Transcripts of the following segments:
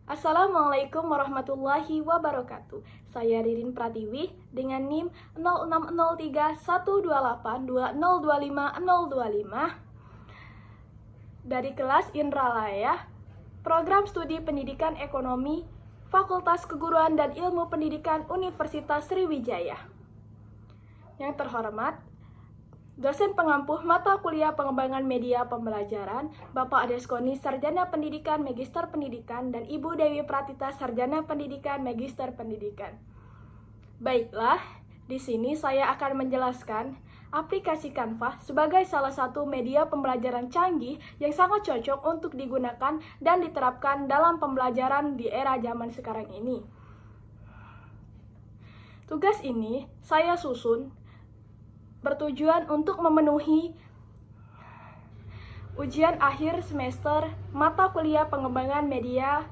Assalamualaikum warahmatullahi wabarakatuh. Saya Ririn Pratiwi dengan NIM 06031282025025 dari kelas Indralaya, Program Studi Pendidikan Ekonomi, Fakultas Keguruan dan Ilmu Pendidikan Universitas Sriwijaya. Yang terhormat, dosen pengampuh mata kuliah pengembangan media pembelajaran, Bapak Adeskoni Sarjana Pendidikan Magister Pendidikan, dan Ibu Dewi Pratita Sarjana Pendidikan Magister Pendidikan. Baiklah, di sini saya akan menjelaskan aplikasi Canva sebagai salah satu media pembelajaran canggih yang sangat cocok untuk digunakan dan diterapkan dalam pembelajaran di era zaman sekarang ini. Tugas ini saya susun bertujuan untuk memenuhi ujian akhir semester mata kuliah pengembangan media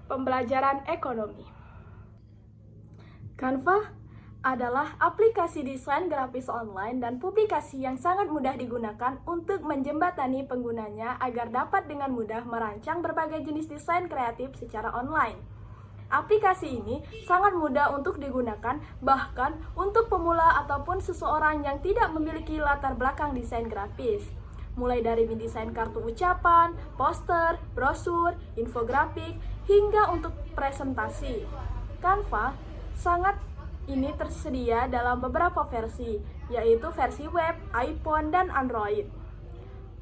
pembelajaran ekonomi. Canva adalah aplikasi desain grafis online dan publikasi yang sangat mudah digunakan untuk menjembatani penggunanya agar dapat dengan mudah merancang berbagai jenis desain kreatif secara online. Aplikasi ini sangat mudah untuk digunakan, bahkan untuk pemula ataupun seseorang yang tidak memiliki latar belakang desain grafis. Mulai dari mendesain kartu ucapan, poster, brosur, infografik, hingga untuk presentasi. Canva ini tersedia dalam beberapa versi, yaitu versi web, iPhone, dan Android.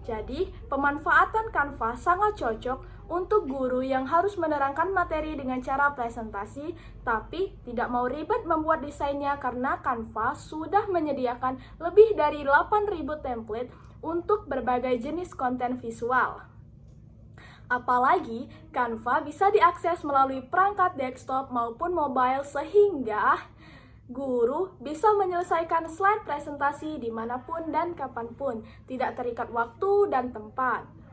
Jadi, pemanfaatan Canva sangat cocok untuk guru yang harus menerangkan materi dengan cara presentasi, tapi tidak mau ribet membuat desainnya karena Canva sudah menyediakan lebih dari 8.000 template untuk berbagai jenis konten visual. Apalagi, Canva bisa diakses melalui perangkat desktop maupun mobile sehingga guru bisa menyelesaikan slide presentasi dimanapun dan kapanpun, tidak terikat waktu dan tempat.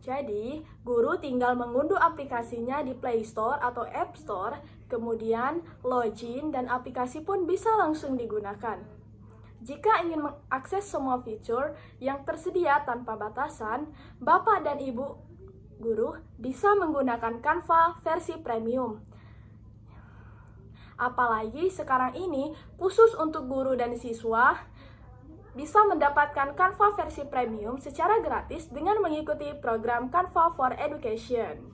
Jadi, guru tinggal mengunduh aplikasinya di Play Store atau App Store, kemudian login dan aplikasi pun bisa langsung digunakan. Jika ingin mengakses semua fitur yang tersedia tanpa batasan, Bapak dan Ibu guru bisa menggunakan Canva versi premium. Apalagi sekarang ini, khusus untuk guru dan siswa, bisa mendapatkan Canva versi premium secara gratis dengan mengikuti program Canva for Education.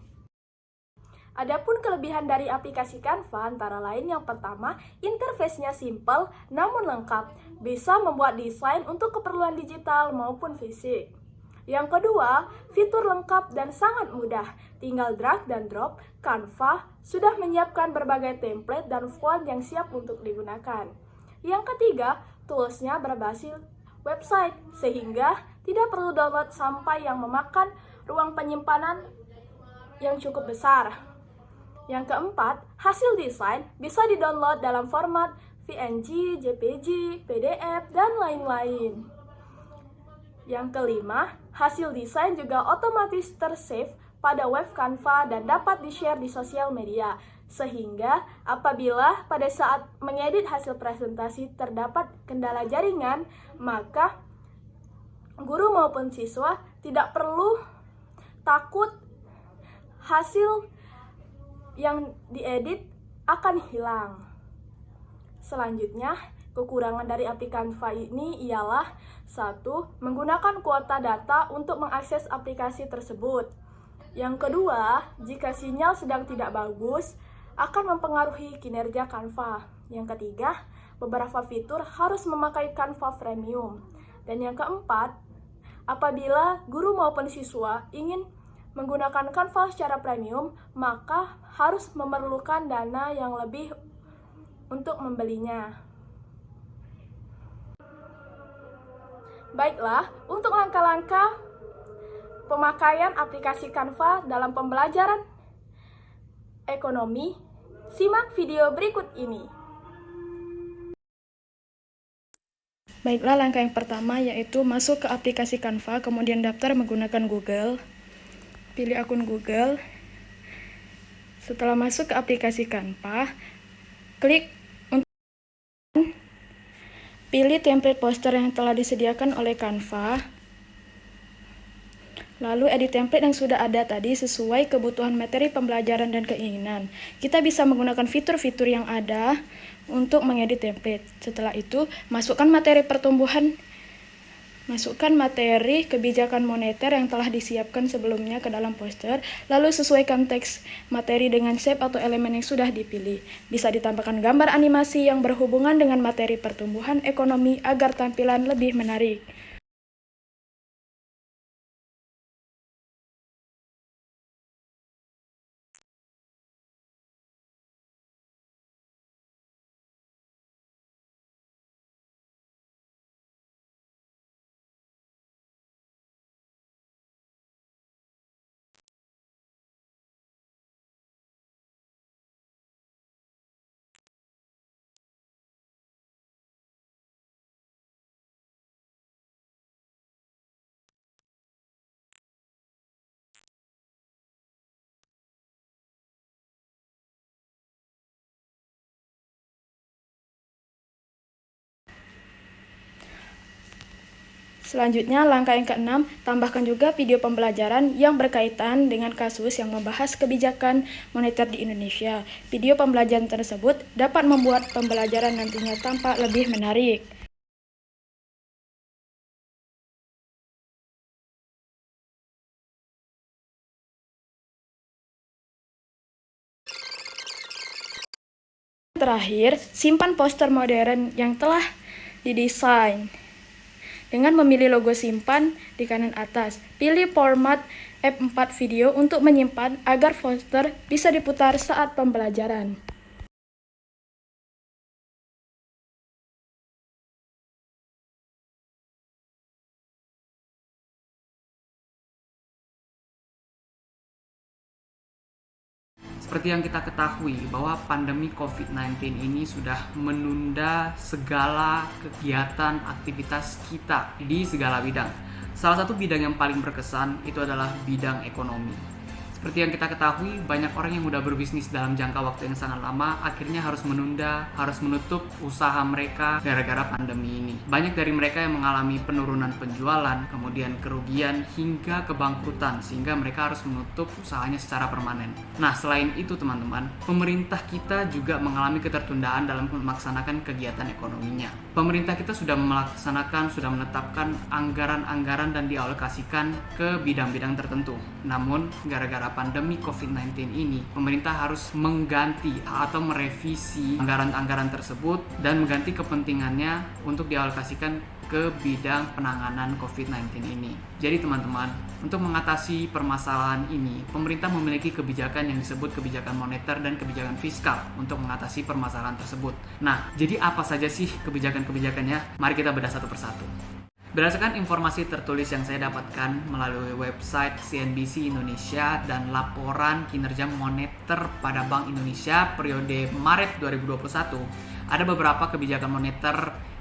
Adapun kelebihan dari aplikasi Canva antara lain yang pertama, interface-nya simple namun lengkap, bisa membuat desain untuk keperluan digital maupun fisik. Yang kedua, fitur lengkap dan sangat mudah, tinggal drag dan drop. Canva sudah menyiapkan berbagai template dan font yang siap untuk digunakan. Yang ketiga, tools-nya berbasis website, sehingga tidak perlu download sampai yang memakan ruang penyimpanan yang cukup besar. Yang keempat, hasil desain bisa di-download dalam format PNG, JPG, PDF, dan lain-lain. Yang kelima, hasil desain juga otomatis tersave pada web Canva dan dapat di-share di sosial media. Sehingga apabila pada saat mengedit hasil presentasi terdapat kendala jaringan, maka guru maupun siswa tidak perlu takut hasil yang diedit akan hilang. Selanjutnya, kekurangan dari aplikasi Canva ini ialah 1. Menggunakan kuota data untuk mengakses aplikasi tersebut. Yang kedua, jika sinyal sedang tidak bagus, akan mempengaruhi kinerja Canva. Yang ketiga, beberapa fitur harus memakai Canva Premium. Dan yang keempat, apabila guru maupun siswa ingin menggunakan Canva secara premium, maka harus memerlukan dana yang lebih untuk membelinya. Baiklah, untuk langkah-langkah pemakaian aplikasi Canva dalam pembelajaran ekonomi, simak video berikut ini. Baiklah, langkah yang pertama yaitu masuk ke aplikasi Canva, kemudian daftar menggunakan Google. Pilih akun Google. Setelah masuk ke aplikasi Canva, klik untuk pilih template poster yang telah disediakan oleh Canva. Lalu edit template yang sudah ada tadi sesuai kebutuhan materi pembelajaran dan keinginan. Kita bisa menggunakan fitur-fitur yang ada untuk mengedit template. Setelah itu, masukkan materi kebijakan moneter yang telah disiapkan sebelumnya ke dalam poster, lalu sesuaikan teks materi dengan shape atau elemen yang sudah dipilih. Bisa ditambahkan gambar animasi yang berhubungan dengan materi pertumbuhan ekonomi agar tampilan lebih menarik. Selanjutnya, langkah yang keenam, tambahkan juga video pembelajaran yang berkaitan dengan kasus yang membahas kebijakan moneter di Indonesia. Video pembelajaran tersebut dapat membuat pembelajaran nantinya tampak lebih menarik. Terakhir, simpan poster modern yang telah didesain. Dengan memilih logo simpan di kanan atas, pilih format F4 video untuk menyimpan agar poster bisa diputar saat pembelajaran. Seperti yang kita ketahui bahwa pandemi COVID-19 ini sudah menunda segala kegiatan aktivitas kita di segala bidang. Salah satu bidang yang paling berkesan itu adalah bidang ekonomi. Seperti yang kita ketahui, banyak orang yang udah berbisnis dalam jangka waktu yang sangat lama akhirnya harus menunda, harus menutup usaha mereka gara-gara pandemi ini. Banyak dari mereka yang mengalami penurunan penjualan, kemudian kerugian hingga kebangkrutan sehingga mereka harus menutup usahanya secara permanen. Nah, selain itu teman-teman, pemerintah kita juga mengalami ketertundaan dalam melaksanakan kegiatan ekonominya. Pemerintah kita sudah menetapkan anggaran-anggaran dan dialokasikan ke bidang-bidang tertentu. Namun, gara-gara pandemi COVID-19 ini, pemerintah harus mengganti atau merevisi anggaran-anggaran tersebut dan mengganti kepentingannya untuk dialokasikan ke bidang penanganan COVID-19 ini. Jadi teman-teman, untuk mengatasi permasalahan ini, pemerintah memiliki kebijakan yang disebut kebijakan moneter dan kebijakan fiskal untuk mengatasi permasalahan tersebut. Nah, jadi apa saja sih kebijakan-kebijakannya? Mari kita bedah satu persatu. Berdasarkan informasi tertulis yang saya dapatkan melalui website CNBC Indonesia dan laporan kinerja moneter pada Bank Indonesia periode Maret 2021, ada beberapa kebijakan moneter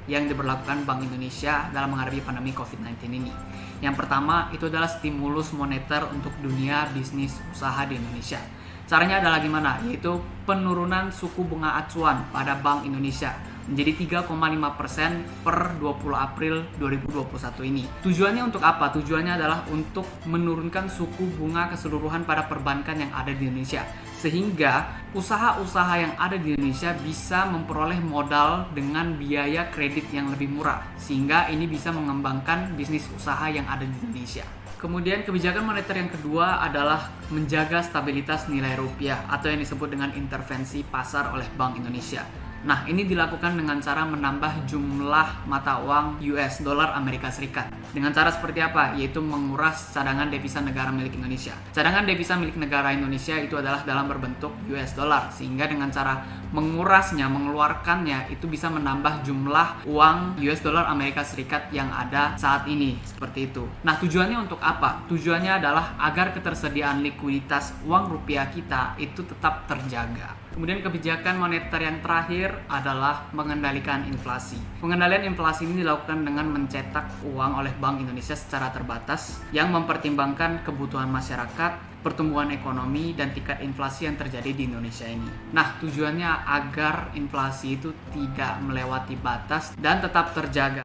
yang diberlakukan Bank Indonesia dalam menghadapi pandemi COVID-19 ini. Yang pertama itu adalah stimulus moneter untuk dunia bisnis usaha di Indonesia. Caranya adalah gimana? Yaitu penurunan suku bunga acuan pada Bank Indonesia menjadi 3,5% per 20 April 2021 ini. Tujuannya untuk apa? Tujuannya adalah untuk menurunkan suku bunga keseluruhan pada perbankan yang ada di Indonesia, sehingga usaha-usaha yang ada di Indonesia bisa memperoleh modal dengan biaya kredit yang lebih murah, sehingga ini bisa mengembangkan bisnis usaha yang ada di Indonesia. Kemudian kebijakan moneter yang kedua adalah menjaga stabilitas nilai rupiah atau yang disebut dengan intervensi pasar oleh Bank Indonesia. Nah, ini dilakukan dengan cara menambah jumlah mata uang US dollar Amerika Serikat. Dengan cara seperti apa? Yaitu menguras cadangan devisa negara milik Indonesia. Cadangan devisa milik negara Indonesia itu adalah dalam berbentuk US dollar, sehingga dengan cara mengurasnya, mengeluarkannya itu bisa menambah jumlah uang US dollar Amerika Serikat yang ada saat ini, seperti itu. Nah, tujuannya untuk apa? Tujuannya adalah agar ketersediaan likuiditas uang rupiah kita itu tetap terjaga. Kemudian kebijakan moneter yang terakhir adalah mengendalikan inflasi. Pengendalian inflasi ini dilakukan dengan mencetak uang oleh Bank Indonesia secara terbatas yang mempertimbangkan kebutuhan masyarakat, pertumbuhan ekonomi, dan tingkat inflasi yang terjadi di Indonesia ini. Nah, tujuannya agar inflasi itu tidak melewati batas dan tetap terjaga.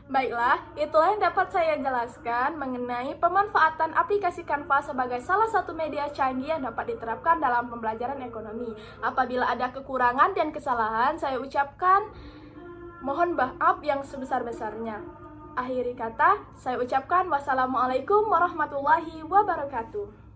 Baiklah, itulah yang dapat saya jelaskan mengenai pemanfaatan aplikasi Canva sebagai salah satu media canggih yang dapat diterapkan dalam pembelajaran ekonomi. Apabila ada kekurangan dan kesalahan, saya ucapkan mohon maaf yang sebesar-besarnya. Akhiri kata, saya ucapkan wassalamualaikum warahmatullahi wabarakatuh.